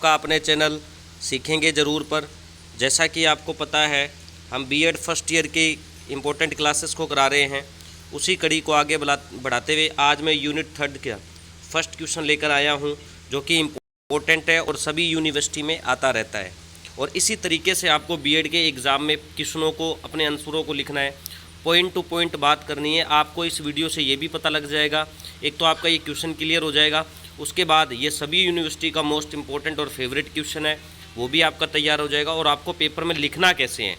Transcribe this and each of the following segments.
आपका अपने चैनल सीखेंगे ज़रूर पर। जैसा कि आपको पता है हम बीएड फर्स्ट ईयर की इम्पोर्टेंट क्लासेस को करा रहे हैं, उसी कड़ी को आगे बढ़ाते हुए आज मैं यूनिट 3 का फर्स्ट क्वेश्चन लेकर आया हूं, जो कि इम्पोर्टेंट है और सभी यूनिवर्सिटी में आता रहता है। और इसी तरीके से आपको बीएड के एग्ज़ाम में क्वेश्चनों को, अपने आंसरों को लिखना है, पॉइंट टू पॉइंट बात करनी है। आपको इस वीडियो से ये भी पता लग जाएगा, एक तो आपका ये क्वेश्चन क्लियर हो जाएगा, उसके बाद ये सभी यूनिवर्सिटी का मोस्ट इंपॉर्टेंट और फेवरेट क्वेश्चन है वो भी आपका तैयार हो जाएगा। और आपको पेपर में लिखना कैसे है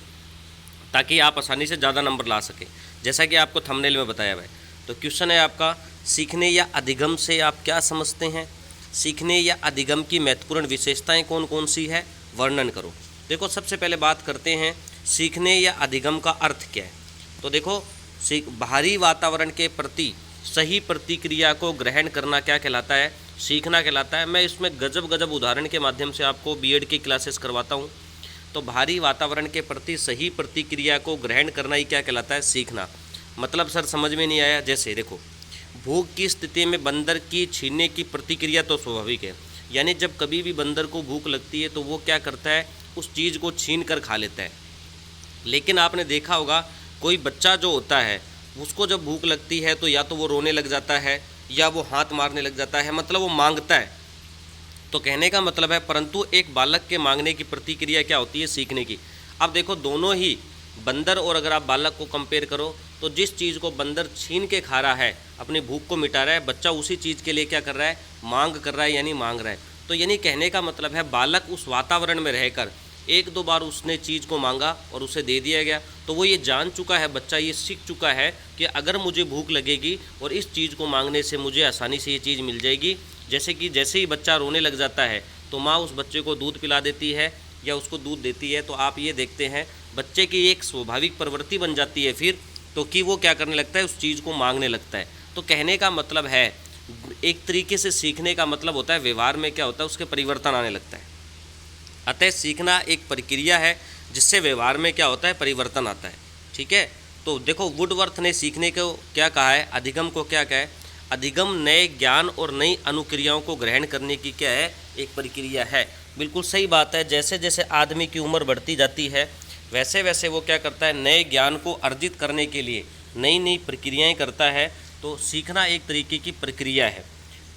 ताकि आप आसानी से ज़्यादा नंबर ला सकें, जैसा कि आपको थंबनेल में बताया हुआ है। तो क्वेश्चन है आपका, सीखने या अधिगम से आप क्या समझते हैं? सीखने या अधिगम की महत्वपूर्ण विशेषताएं कौन कौन सी है, वर्णन करो। देखो, सबसे पहले बात करते हैं सीखने या अधिगम का अर्थ क्या है। तो देखो, बाहरी वातावरण के प्रति सही प्रतिक्रिया को ग्रहण करना क्या कहलाता है? सीखना कहलाता है। मैं इसमें गजब उदाहरण के माध्यम से आपको बीएड की क्लासेस करवाता हूँ। तो बाहरी वातावरण के प्रति सही प्रतिक्रिया को ग्रहण करना ही क्या कहलाता है? सीखना। मतलब सर समझ में नहीं आया। जैसे देखो, भूख की स्थिति में बंदर की छीनने की प्रतिक्रिया तो स्वाभाविक है, यानी जब कभी भी बंदर को भूख लगती है तो वो क्या करता है, उस चीज़ को छीन कर खा लेता है। लेकिन आपने देखा होगा कोई बच्चा जो होता है उसको जब भूख लगती है तो या तो वो रोने लग जाता है या वो हाथ मारने लग जाता है, मतलब वो मांगता है। तो कहने का मतलब है, परंतु एक बालक के मांगने की प्रतिक्रिया क्या होती है? सीखने की। अब देखो, दोनों ही बंदर और अगर आप बालक को कंपेयर करो तो जिस चीज़ को बंदर छीन के खा रहा है, अपनी भूख को मिटा रहा है, बच्चा उसी चीज़ के लिए क्या कर रहा है? मांग कर रहा है, यानी मांग रहा है। तो यानी कहने का मतलब है, बालक उस वातावरण में रहकर एक दो बार उसने चीज़ को मांगा और उसे दे दिया गया, तो वो ये जान चुका है, बच्चा ये सीख चुका है कि अगर मुझे भूख लगेगी और इस चीज़ को मांगने से मुझे आसानी से ये चीज़ मिल जाएगी। जैसे ही बच्चा रोने लग जाता है तो माँ उस बच्चे को दूध पिला देती है या उसको दूध देती है। तो आप ये देखते हैं बच्चे की एक स्वाभाविक प्रवृत्ति बन जाती है फिर तो कि वो क्या करने लगता है, उस चीज़ को मांगने लगता है। तो कहने का मतलब है, एक तरीके से सीखने का मतलब होता है व्यवहार में क्या होता है, उसके परिवर्तन आने लगता है। अतः सीखना एक प्रक्रिया है जिससे व्यवहार में क्या होता है, परिवर्तन आता है। ठीक है। तो देखो, वुडवर्थ ने सीखने को क्या कहा है, अधिगम को क्या कहा है? अधिगम नए ज्ञान और नई अनुक्रियाओं को ग्रहण करने की क्या है, एक प्रक्रिया है। बिल्कुल सही बात है। जैसे जैसे आदमी की उम्र बढ़ती जाती है वैसे वैसे वो क्या करता है, नए ज्ञान को अर्जित करने के लिए नई नई प्रक्रियाएं करता है। तो सीखना एक तरीके की प्रक्रिया है।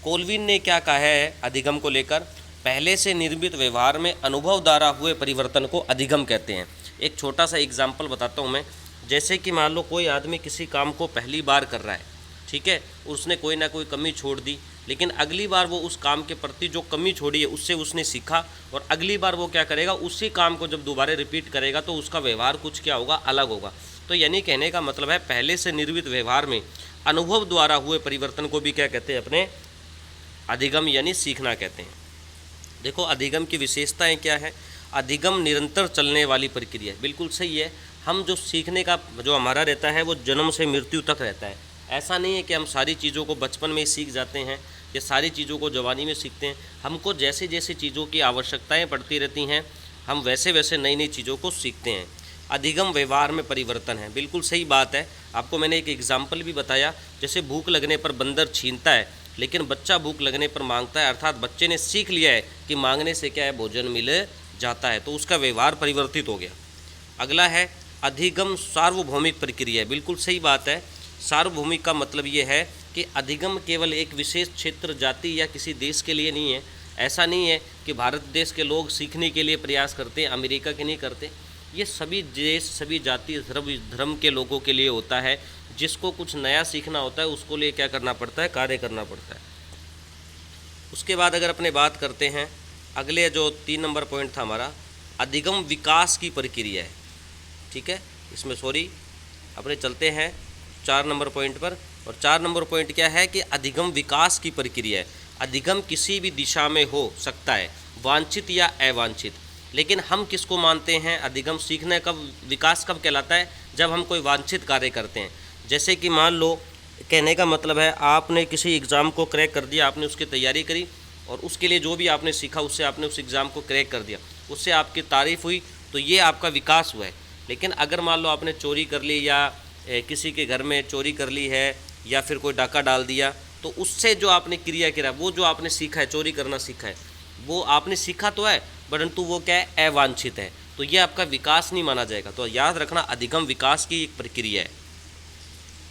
कोलविन ने क्या कहा है अधिगम को लेकर? पहले से निर्मित व्यवहार में अनुभव द्वारा हुए परिवर्तन को अधिगम कहते हैं। एक छोटा सा एग्जाम्पल बताता हूँ मैं। जैसे कि मान लो कोई आदमी किसी काम को पहली बार कर रहा है, ठीक है, उसने कोई ना कोई कमी छोड़ दी, लेकिन अगली बार वो उस काम के प्रति जो कमी छोड़ी है उससे उसने सीखा और अगली बार वो क्या करेगा, उसी काम को जब दोबारा रिपीट करेगा तो उसका व्यवहार कुछ क्या होगा, अलग होगा। तो यानी कहने का मतलब है, पहले से निर्मित व्यवहार में अनुभव द्वारा हुए परिवर्तन को भी क्या कहते हैं, अपने अधिगम यानी सीखना कहते हैं। देखो, अधिगम की विशेषताएं क्या है? अधिगम निरंतर चलने वाली प्रक्रिया है। बिल्कुल सही है। हम जो सीखने का जो हमारा रहता है वो जन्म से मृत्यु तक रहता है। ऐसा नहीं है कि हम सारी चीज़ों को बचपन में ही सीख जाते हैं या सारी चीज़ों को जवानी में सीखते हैं। हमको जैसे जैसे चीज़ों की आवश्यकताएं पड़ती रहती हैं हम वैसे वैसे नई नई चीज़ों को सीखते हैं। अधिगम व्यवहार में परिवर्तन है। बिल्कुल सही बात है। आपको मैंने एक एग्जाम्पल भी बताया, जैसे भूख लगने पर बंदर छीनता है लेकिन बच्चा भूख लगने पर मांगता है, अर्थात बच्चे ने सीख लिया है कि मांगने से क्या है, भोजन मिल जाता है, तो उसका व्यवहार परिवर्तित हो गया। अगला है अधिगम सार्वभौमिक प्रक्रिया है। बिल्कुल सही बात है। सार्वभौमिक का मतलब ये है कि अधिगम केवल एक विशेष क्षेत्र, जाति या किसी देश के लिए नहीं है। ऐसा नहीं है कि भारत देश के लोग सीखने के लिए प्रयास करते हैं, अमेरिका के नहीं करते। ये सभी देश, सभी जाति, धर्म के लोगों के लिए होता है। जिसको कुछ नया सीखना होता है उसको लिए क्या करना पड़ता है, कार्य करना पड़ता है। उसके बाद अगर अपने बात करते हैं, अगले जो 3 नंबर पॉइंट था हमारा, अधिगम विकास की प्रक्रिया है। ठीक है, इसमें अपने चलते हैं 4 नंबर पॉइंट पर। और 4 नंबर पॉइंट क्या है कि अधिगम विकास की प्रक्रिया है। अधिगम किसी भी दिशा में हो सकता है, वांछित या अवांछित। लेकिन हम किसको मानते हैं, अधिगम सीखने कब, विकास कब कहलाता है? जब हम कोई वांछित कार्य करते हैं। जैसे कि मान लो, कहने का मतलब है आपने किसी एग्ज़ाम को क्रैक कर दिया, आपने उसकी तैयारी करी और उसके लिए जो भी आपने सीखा उससे आपने उस एग्ज़ाम को क्रैक कर दिया, उससे आपकी तारीफ़ हुई, तो ये आपका विकास हुआ है। लेकिन अगर मान लो आपने चोरी कर ली या किसी के घर में चोरी कर ली है या फिर कोई डाका डाल दिया, तो उससे जो आपने क्रिया करा, वो जो आपने सीखा है, चोरी करना सीखा है, वो आपने सीखा तो है, परंतु वो क्या है, अवांछित है, तो ये आपका विकास नहीं माना जाएगा। तो याद रखना, अधिगम विकास की एक प्रक्रिया है।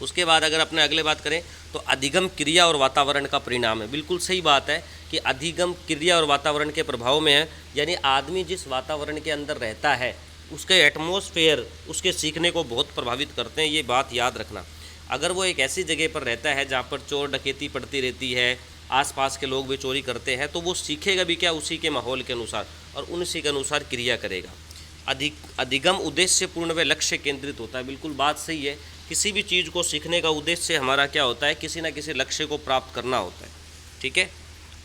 उसके बाद अगर अपने अगले बात करें तो अधिगम क्रिया और वातावरण का परिणाम है। बिल्कुल सही बात है कि अधिगम क्रिया और वातावरण के प्रभाव में है, यानी आदमी जिस वातावरण के अंदर रहता है उसके एटमॉस्फेयर उसके सीखने को बहुत प्रभावित करते हैं। ये बात याद रखना। अगर वो एक ऐसी जगह पर रहता है जहाँ पर चोर डकैती पड़ती रहती है, आसपास के लोग भी चोरी करते हैं, तो वो सीखेगा भी क्या, उसी के माहौल के अनुसार और उसी के अनुसार क्रिया करेगा। अधिगम उद्देश्यपूर्ण व लक्ष्य केंद्रित होता है। बिल्कुल बात सही है, किसी भी चीज़ को सीखने का उद्देश्य हमारा क्या होता है, किसी न किसी लक्ष्य को प्राप्त करना होता है। ठीक है।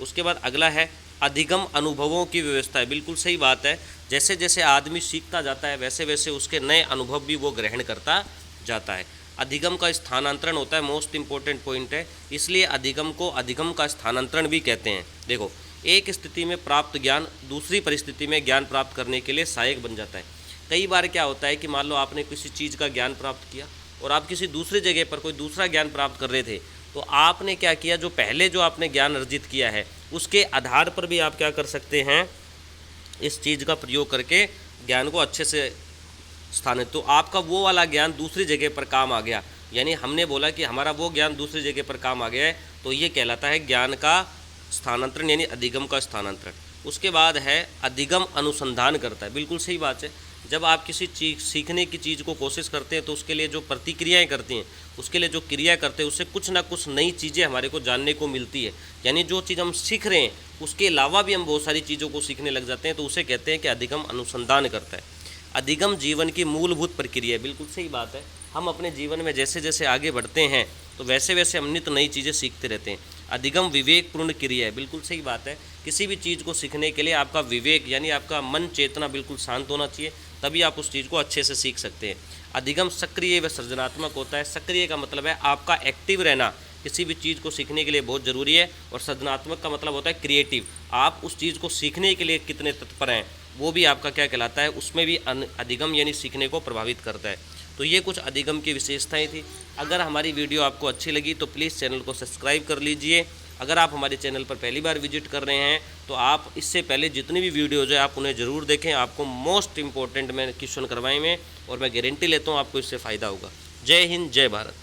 उसके बाद अगला है अधिगम अनुभवों की व्यवस्था है। बिल्कुल सही बात है, जैसे जैसे आदमी सीखता जाता है वैसे वैसे उसके नए अनुभव भी वो ग्रहण करता जाता है। अधिगम का स्थानांतरण होता है, मोस्ट इंपॉर्टेंट पॉइंट है, इसलिए अधिगम को अधिगम का स्थानांतरण भी कहते हैं। देखो, एक स्थिति में प्राप्त ज्ञान दूसरी परिस्थिति में ज्ञान प्राप्त करने के लिए सहायक बन जाता है। कई बार क्या होता है कि मान लो आपने किसी चीज़ का ज्ञान प्राप्त किया और आप किसी दूसरी जगह पर कोई दूसरा ज्ञान प्राप्त कर रहे थे, तो आपने क्या किया, जो पहले जो आपने ज्ञान अर्जित किया है उसके आधार पर भी आप क्या कर सकते हैं, इस चीज़ का प्रयोग करके ज्ञान को अच्छे से स्थानित, तो आपका वो वाला ज्ञान दूसरी जगह पर काम आ गया। यानी हमने बोला कि हमारा वो ज्ञान दूसरी जगह पर काम आ गया है, तो ये कहलाता है ज्ञान का स्थानांतरण, यानी अधिगम का स्थानांतरण। उसके बाद है अधिगम अनुसंधान करता है। बिल्कुल सही बात है, जब आप किसी चीज़ सीखने की चीज़ को कोशिश करते हैं तो उसके लिए जो प्रतिक्रियाएं करती हैं, उसके लिए जो क्रिया करते हैं, उससे कुछ ना कुछ नई चीज़ें हमारे को जानने को मिलती है। यानी जो चीज़ हम सीख रहे हैं उसके अलावा भी हम बहुत सारी चीज़ों को सीखने लग जाते हैं, तो उसे कहते हैं कि अधिगम अनुसंधान करता है। अधिगम जीवन की मूलभूत प्रक्रिया है। बिल्कुल सही बात है, हम अपने जीवन में जैसे जैसे आगे बढ़ते हैं तो वैसे वैसे हम नित्य नई चीज़ें सीखते रहते हैं। अधिगम विवेकपूर्ण क्रिया है। बिल्कुल सही बात है, किसी भी चीज़ को सीखने के लिए आपका विवेक यानी आपका मन चेतना बिल्कुल शांत होना चाहिए, तभी आप उस चीज़ को अच्छे से सीख सकते हैं। अधिगम सक्रिय व सृजनात्मक होता है। सक्रिय का मतलब है आपका एक्टिव रहना किसी भी चीज़ को सीखने के लिए बहुत ज़रूरी है, और सृजनात्मक का मतलब होता है क्रिएटिव, आप उस चीज़ को सीखने के लिए कितने तत्पर हैं वो भी आपका क्या कहलाता है, उसमें भी अधिगम यानी सीखने को प्रभावित करता है। तो ये कुछ अधिगम की विशेषताएं थी। अगर हमारी वीडियो आपको अच्छी लगी तो प्लीज़ चैनल को सब्सक्राइब कर लीजिए। अगर आप हमारे चैनल पर पहली बार विजिट कर रहे हैं तो आप इससे पहले जितनी भी वीडियोज़ है आप उन्हें ज़रूर देखें। आपको मोस्ट इंपॉर्टेंट मैं क्वेश्चन करवाए में, और मैं गारंटी लेता हूँ आपको इससे फ़ायदा होगा। जय हिंद, जय भारत।